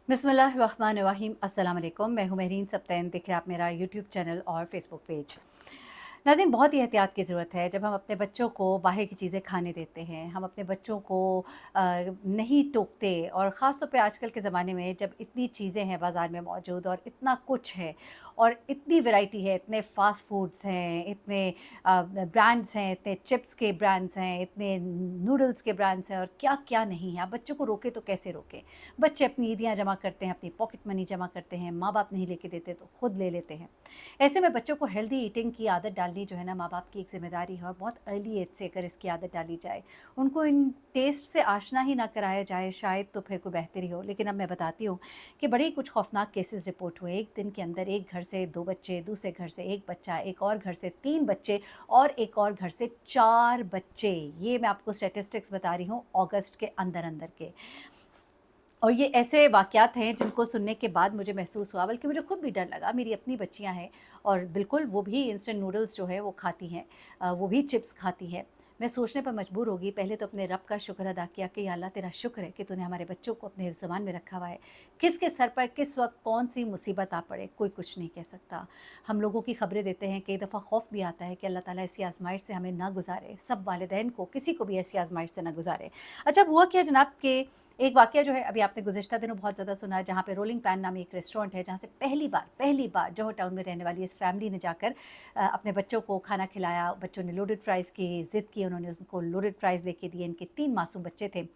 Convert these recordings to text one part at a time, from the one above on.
बिस्मिल्लाहिर्रहमानिर्रहीम। अस्सलाम वालेकुम। मैं हूँ महरीन सब्तैन। देख रहे हैं आप मेरा यूट्यूब चैनल और फेसबुक पेज। नाज़रीन, बहुत ही एहतियात की ज़रूरत है जब हम अपने बच्चों को बाहर की चीज़ें खाने देते हैं। हम अपने बच्चों को नहीं टोकते, और ख़ास तौर पे आजकल के ज़माने में जब इतनी चीज़ें हैं बाज़ार में मौजूद और इतना कुछ है और इतनी वैरायटी है, इतने फ़ास्ट फ़ूड्स हैं, इतने ब्रांड्स हैं, इतने चिप्स के ब्रांड्स हैं, इतने नूडल्स के ब्रांड्स हैं और क्या-क्या नहीं है। आप बच्चों को रोकें तो कैसे रोकें? बच्चे अपनी ईदियाँ जमा करते हैं, अपनी पॉकेट मनी जमा करते हैं, माँ-बाप नहीं लेके देते तो खुद ले लेते हैं। ऐसे में बच्चों को हेल्दी ईटिंग की आदत डालनी जो है ना, माँ बाप की एक ज़िम्मेदारी है, और बहुत अर्ली एज से अगर इसकी आदत डाली जाए, उनको इन टेस्ट से आशना ही ना कराया जाए शायद, तो फिर कोई बेहतरी हो। लेकिन अब मैं बताती हूँ कि बड़े ही कुछ खौफनाक केसेस रिपोर्ट हुए। एक दिन के अंदर एक घर से 2 बच्चे, दूसरे घर से 1 बच्चा, एक और घर से 3 बच्चे और एक और घर से 4 बच्चे। ये मैं आपको स्टैटिस्टिक्स बता रही हूँ अगस्त के अंदर-अंदर के। और ये ऐसे वाक़यात हैं जिनको सुनने के बाद मुझे महसूस हुआ, बल्कि मुझे खुद भी डर लगा। मेरी अपनी बच्चियाँ हैं और बिल्कुल वो भी इंस्टेंट नूडल्स जो है वो खाती हैं, वो भी चिप्स खाती हैं। मैं सोचने पर मजबूर हो गई। पहले तो अपने रब का शुक्र अदा किया कि या अल्लाह, तेरा शुक्र है कि तूने हमारे बच्चों को अपने ज़मान में रखा हुआ है। किसके सर पर किस वक़्त कौन-सी मुसीबत आ पड़े कोई कुछ नहीं कह सकता। हम लोगों की खबरें देते हैं, कई दफ़ा खौफ़ भी आता है कि अल्लाह ताला ऐसी आज़माइश से हमें ना गुज़ारे, सब वालिदैन को किसी को भी ऐसी आज़माइश से ना गुज़ारे। अच्छा, अब हुआ क्या जनाब कि एक वाक़या जो है अभी आपने गुज़िश्ता दिनों बहुत ज़्यादा सुना है, जहाँ पे रोलिंग पैन नामी एक रेस्टोरेंट है, जहाँ से पहली बार जौहर टाउन में रहने वाली इस फैमिली ने जाकर अपने बच्चों को खाना खिलाया। बच्चों ने लोडेड फ्राइज़ की ज़िद की, उन्होंने उनको लोडेड फ्राइज़ लेके दिए। इनके 3 मासूम बच्चे थे।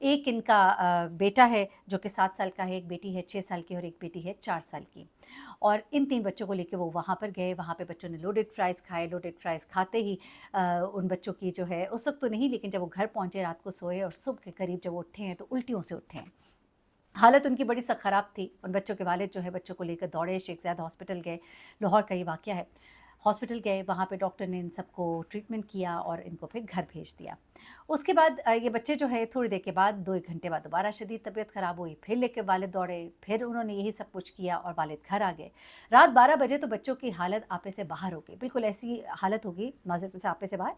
एक इनका बेटा है जो कि 7 साल का है, एक बेटी है 6 साल की और एक बेटी है 4 साल की। और इन 3 बच्चों को लेके वो वहाँ पर गए। वहाँ पे बच्चों ने लोडेड फ्राइज़ खाए। लोडेड फ्राइज़ खाते ही उन बच्चों की जो है, उस वक़्त तो नहीं, लेकिन जब वो घर पहुँचे, रात को सोए और सुबह के करीब जब वो उठे हैं तो उल्टियों से उठे हैं। हालत उनकी बड़ी सख्त ख़राब थी। उन बच्चों के वालिद जो है बच्चों को लेकर दौड़े, शेख ज़ायद हॉस्पिटल गए। लाहौर का ये वाक़या है। हॉस्पिटल गए, वहाँ पे डॉक्टर ने इन सबको ट्रीटमेंट किया और इनको फिर घर भेज दिया। उसके बाद ये बच्चे जो है थोड़ी देर के बाद, 2-1 घंटे बाद दोबारा शदीद तबीयत ख़राब हुई। फिर लेके वालिद दौड़े, फिर उन्होंने यही सब कुछ किया और वालिद घर आ गए। रात 12 बजे तो बच्चों की हालत आपे से बाहर हो गई। बिल्कुल ऐसी हालत हो गई, माज़रत से आपे से बाहर,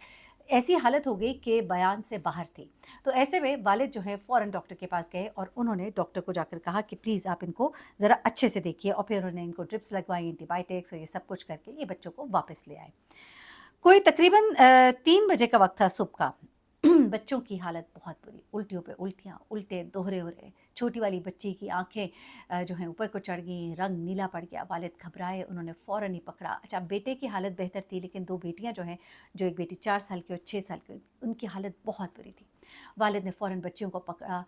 ऐसी हालत हो गई कि बयान से बाहर थी। तो ऐसे में वालिद जो है फ़ौरन डॉक्टर के पास गए और उन्होंने डॉक्टर को जाकर कहा कि प्लीज़ आप इनको ज़रा अच्छे से देखिए, और फिर उन्होंने इनको ड्रिप्स लगवाई, एंटीबायोटिक्स और ये सब कुछ करके ये बच्चों को वापस ले आए। कोई तकरीबन 3 बजे का वक़्त था सुबह का। बच्चों की हालत बहुत बुरी, उल्टियों पे उल्टियाँ, उल्टे दोहरे हो रहे। छोटी वाली बच्ची की आँखें जो हैं ऊपर को चढ़ गईं, रंग नीला पड़ गया। वालिद घबराए, उन्होंने फ़ौरन ही पकड़ा। अच्छा, बेटे की हालत बेहतर थी, लेकिन 2 बेटियाँ जो हैं, जो एक बेटी 4 साल की और 6 साल की, उनकी हालत बहुत बुरी थी। वालिद ने फ़ौरन बच्चियों को पकड़ा,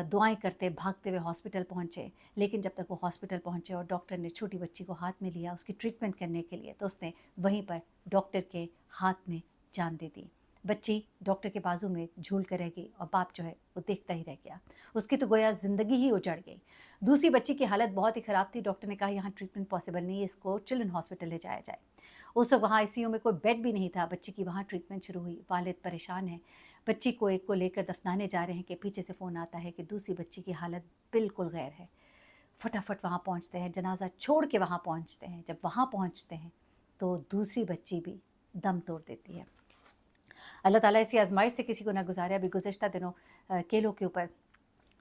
दुआएँ करते भागते हुए हॉस्पिटल पहुँचे। लेकिन जब तक वो हॉस्पिटल पहुँचे और डॉक्टर ने छोटी बच्ची को हाथ में लिया उसकी ट्रीटमेंट करने के लिए, तो उसने वहीं पर डॉक्टर के हाथ में जान दे दी। बच्ची डॉक्टर के बाजू में झूल कर रह गई और बाप जो है वो देखता ही रह गया। उसकी तो गोया ज़िंदगी ही उजड़ गई। दूसरी बच्ची की हालत बहुत ही ख़राब थी। डॉक्टर ने कहा यहाँ ट्रीटमेंट पॉसिबल नहीं है, इसको चिल्ड्रन हॉस्पिटल ले जाया जाए। उस वक्त वहाँ आईसीयू में कोई बेड भी नहीं था। बच्ची की वहाँ ट्रीटमेंट शुरू हुई। वालिद परेशान है। बच्ची को एक को लेकर दफनाने जा रहे हैं कि पीछे से फ़ोन आता है कि दूसरी बच्ची की हालत बिल्कुल गैर है। फटाफट वहाँ पहुँचते हैं, जनाजा छोड़ के वहाँ पहुँचते हैं। जब वहाँ पहुँचते हैं तो दूसरी बच्ची भी दम तोड़ देती है। अल्लाह ताला ऐसी आज़माइश से किसी को ना गुज़ारे। अभी गुज़िश्ता दिनों केलों के ऊपर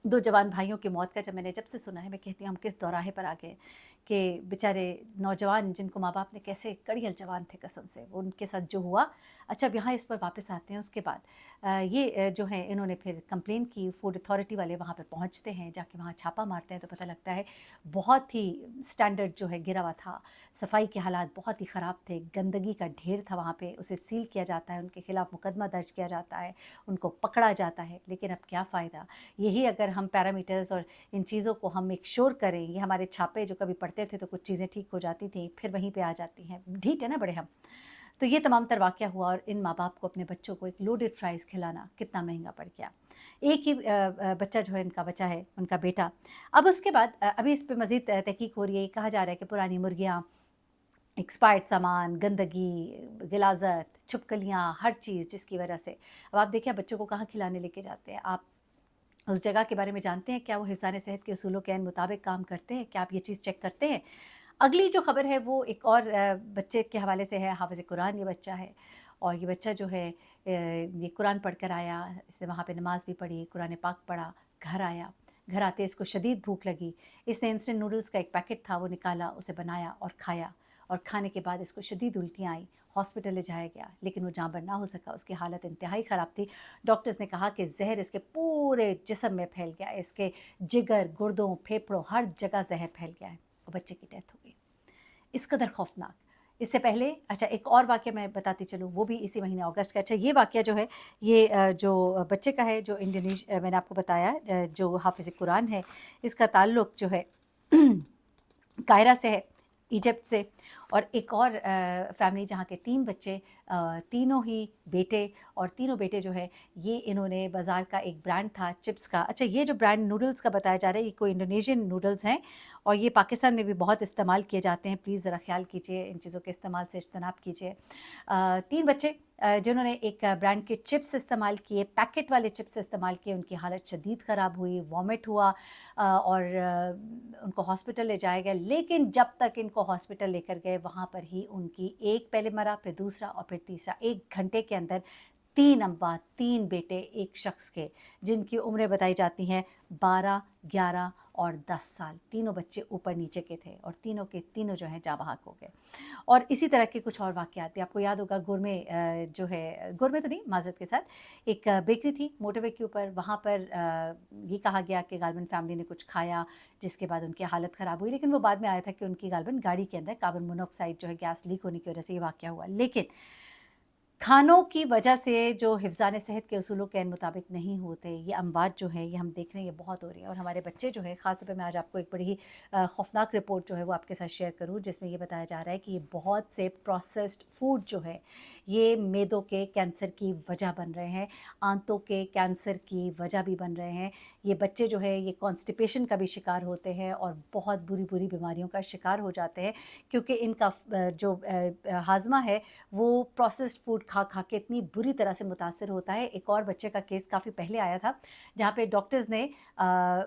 2 जवान भाइयों की मौत का जब से सुना है, मैं कहती हूँ हम किस दौराहे पर आ गए कि बेचारे नौजवान जिनको माँ बाप ने, कैसे कड़ियल जवान थे कसम से, वो उनके साथ जो हुआ। अच्छा, अब यहाँ इस पर वापस आते हैं। उसके बाद जो है इन्होंने फिर कंप्लेन की। फूड अथॉरिटी वाले वहाँ पे पहुँचते हैं, जाके वहाँ छापा मारते हैं तो पता लगता है बहुत ही स्टैंडर्ड जो है गिरा हुआ था। सफाई के हालात बहुत ही ख़राब थे, गंदगी का ढेर था वहाँ पे। उसे सील किया जाता है, उनके खिलाफ़ मुकदमा दर्ज किया जाता है, उनको पकड़ा जाता है। लेकिन अब क्या फ़ायदा? यही अगर हम पैरामीटर्स और इन चीज़ों को हम मेक श्योर करें, ये हमारे छापे जो कभी पढ़ते थे तो कुछ चीज़ें ठीक हो जाती थी, फिर वहीं पे आ जाती हैं। ढीठ है ना बड़े हम। तो ये तमाम तर वाक़या हुआ और इन माँ-बाप को अपने बच्चों को एक लोडेड फ्राइज़ खिलाना कितना महँगा पड़ गया। एक ही बच्चा जो है इनका बचा है, उनका बेटा। अब उसके बाद अभी इस पे मज़ीद तहकीक हो रही है। कहा जा रहा है कि पुरानी मुर्गियाँ, एक्सपायर्ड सामान, गंदगी, गिलाज़त, छिपकलियाँ, हर चीज़ जिसकी वजह से अब आप देखिए आप बच्चों को कहाँ खिलाने लेके जाते हैं। आप उस जगह के बारे में जानते हैं? क्या वो हिफ़्ज़ान सेहत के उसूलों के मुताबिक काम करते हैं? क्या आप ये चीज़ चेक करते हैं? अगली जो ख़बर है वो एक और बच्चे के हवाले से है। हाफ़िज़ कुरान ये बच्चा है और ये बच्चा जो है ये कुरान पढ़ कर आया। इसने वहाँ पे नमाज़ भी पढ़ी, कुरान पाक पढ़ा, घर आया। घर आते इसको शदीद भूख लगी, इसने इंस्टेंट नूडल्स का एक पैकेट था वो निकाला, उसे बनाया और खाया, और खाने के बाद इसको शदीद उल्टियाँ आई, हॉस्पिटल ले जाया गया, लेकिन वो जाँबर ना हो सका, उसकी हालत इंतहाई ख़राब थी। डॉक्टर्स ने कहा कि ज़हर इसके पूरे जिस्म में फैल गया है, इसके जिगर, गुर्दों, फेफड़ों हर जगह ज़हर फैल गया है और बच्चे की डेथ हो गई। इस कदर खौफनाक। इससे पहले अच्छा एक और वाक़या मैं बताती चलूँ, वो भी इसी महीने अगस्त का। अच्छा ये वाक़या जो है ये जो बच्चे का है, जो मैंने आपको बताया जो हाफ़िज़ कुरान है, इसका ताल्लुक़ जो है कायरा से है, इजिप्ट से। और एक और फैमिली जहाँ के 3 बच्चे, तीनों ही बेटे, और तीनों बेटे जो है ये इन्होंने बाज़ार का एक ब्रांड था चिप्स का। अच्छा ये जो ब्रांड नूडल्स का बताया जा रहा है ये कोई इंडोनेशियन नूडल्स हैं और ये पाकिस्तान में भी बहुत इस्तेमाल किए जाते हैं। प्लीज़ ज़रा ख़्याल कीजिए, इन चीज़ों के इस्तेमाल से इज्तनाब कीजिए। 3 बच्चे जिन्होंने एक ब्रांड के चिप्स इस्तेमाल किए, पैकेट वाले चिप्स इस्तेमाल किए, उनकी हालत शदीद ख़राब हुई, वॉमिट हुआ और उनको हॉस्पिटल ले जाया गया। लेकिन जब तक इनको हॉस्पिटल लेकर गए वहाँ पर ही उनकी एक पहले मरा, फिर दूसरा और फिर तीसरा। 1 घंटे के अंदर 3 अम्बा, 3 बेटे एक शख्स के, जिनकी उम्रें बताई जाती हैं 12, 11 और 10 साल। तीनों बच्चे ऊपर नीचे के थे और तीनों के तीनों जो हैं जाँ-बहक हो गए। और इसी तरह के कुछ और वाक़यात भी आपको याद होगा। गुरमे जो है, गुरमे तो नहीं, माज़रत के साथ, एक बेकरी थी मोटरवे के ऊपर, वहाँ पर ये कहा गया कि गालिबन फैमिली ने कुछ खाया जिसके बाद उनकी हालत ख़राब हुई, लेकिन वो बाद में आया था कि उनकी गालिबन गाड़ी के अंदर कार्बन मोनोऑक्साइड जो है गैस लीक होने की वजह से ये वाक़या हुआ। लेकिन खानों की वजह से जो हिफ़्ज़ान सेहत के उसूलों के मुताबिक नहीं होते, ये अमवात जो है ये हम देख रहे हैं, ये बहुत हो रही है। और हमारे बच्चे जो है, ख़ास तौर पे मैं आज आपको एक बड़ी ही खौफ़नाक रिपोर्ट जो है वो आपके साथ शेयर करूँ, जिसमें ये बताया जा रहा है कि ये बहुत से प्रोसेस्ड फूड जो है ये मेदों के कैंसर की वजह बन रहे हैं, आंतों के कैंसर की वजह भी बन रहे हैं। ये बच्चे जो है ये कॉन्स्टिपेशन का भी शिकार होते हैं और बहुत बुरी बीमारियों का शिकार हो जाते हैं, क्योंकि इनका जो हाज़मा है वो प्रोसेस्ड फूड खा खा के इतनी बुरी तरह से मुतासर होता है। एक और बच्चे का केस काफ़ी पहले आया था, जहाँ पे डॉक्टर्स ने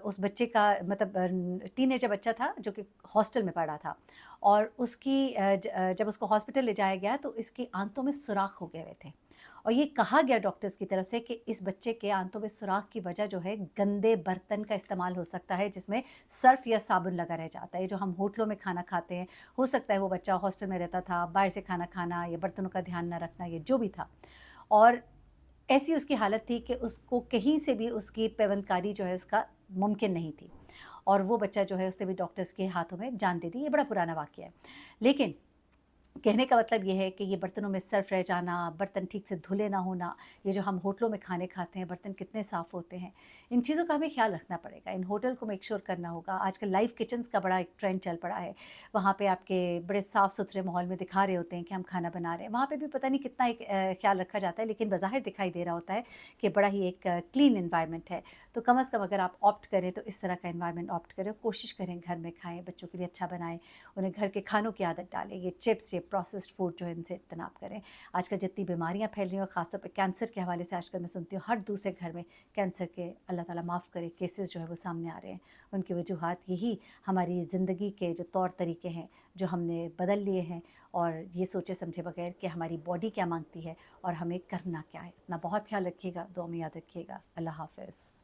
उस बच्चे का मतलब टीनेजर बच्चा था जो कि हॉस्टल में पढ़ा था, और उसकी जब उसको हॉस्पिटल ले जाया गया तो इसकी आंतों में सुराख हो गए हुए थे। और ये कहा गया डॉक्टर्स की तरफ से कि इस बच्चे के आंतों में सुराख की वजह जो है गंदे बर्तन का इस्तेमाल हो सकता है, जिसमें सर्फ या साबुन लगा रह जाता है। जो हम होटलों में खाना खाते हैं, हो सकता है वो बच्चा हॉस्टल में रहता था, बाहर से खाना खाना या बर्तनों का ध्यान न रखना, ये जो भी था। और ऐसी उसकी हालत थी कि उसको कहीं से भी उसकी पेवंदकारी जो है उसका मुमकिन नहीं थी, और वो बच्चा जो है उसने भी डॉक्टर्स के हाथों में जान दे दी। ये बड़ा पुराना वाक़या है, लेकिन कहने का मतलब ये है कि ये बर्तनों में सर्फ रह जाना, बर्तन ठीक से धुले ना होना, ये जो हम होटलों में खाने खाते हैं, बर्तन कितने साफ़ होते हैं, इन चीज़ों का हमें ख्याल रखना पड़ेगा। इन होटल को मेक श्योर करना होगा। आजकल लाइव किचन्स का बड़ा एक ट्रेंड चल पड़ा है, वहाँ पे आपके बड़े साफ़ सुथरे माहौल में दिखा रहे होते हैं कि हम खाना बना रहे हैं। वहाँ पे भी पता नहीं कितना एक ख्याल रखा जाता है, लेकिन बज़ाहिर दिखाई दे रहा होता है कि बड़ा ही एक क्लीन एनवायरनमेंट है। तो कम अज़ कम अगर आप ऑप्ट करें तो इस तरह का एनवायरनमेंट ऑप्ट करें, कोशिश करें घर में खाएँ, बच्चों के लिए अच्छा बनाएँ, उन्हें घर के खानों की आदत डालें। ये चिप्स, ये प्रोसेस्ड फूड जो है इनसे इज्तनाब करें। आजकल जितनी बीमारियां फैल रही हैं और ख़ासतौर पे कैंसर के हवाले से आजकल मैं सुनती हूँ हर दूसरे घर में कैंसर के, अल्लाह ताला माफ़ करे, केसेस जो है वो सामने आ रहे हैं। उनकी वजूहात यही हमारी ज़िंदगी के जो तौर तरीके हैं जो हमने बदल लिए हैं, और ये सोचे समझे बगैर कि हमारी बॉडी क्या मांगती है और हमें करना क्या है। अपना बहुत ख्याल रखिएगा, दुआ में याद रखिएगा। अल्लाह हाफ़िज़।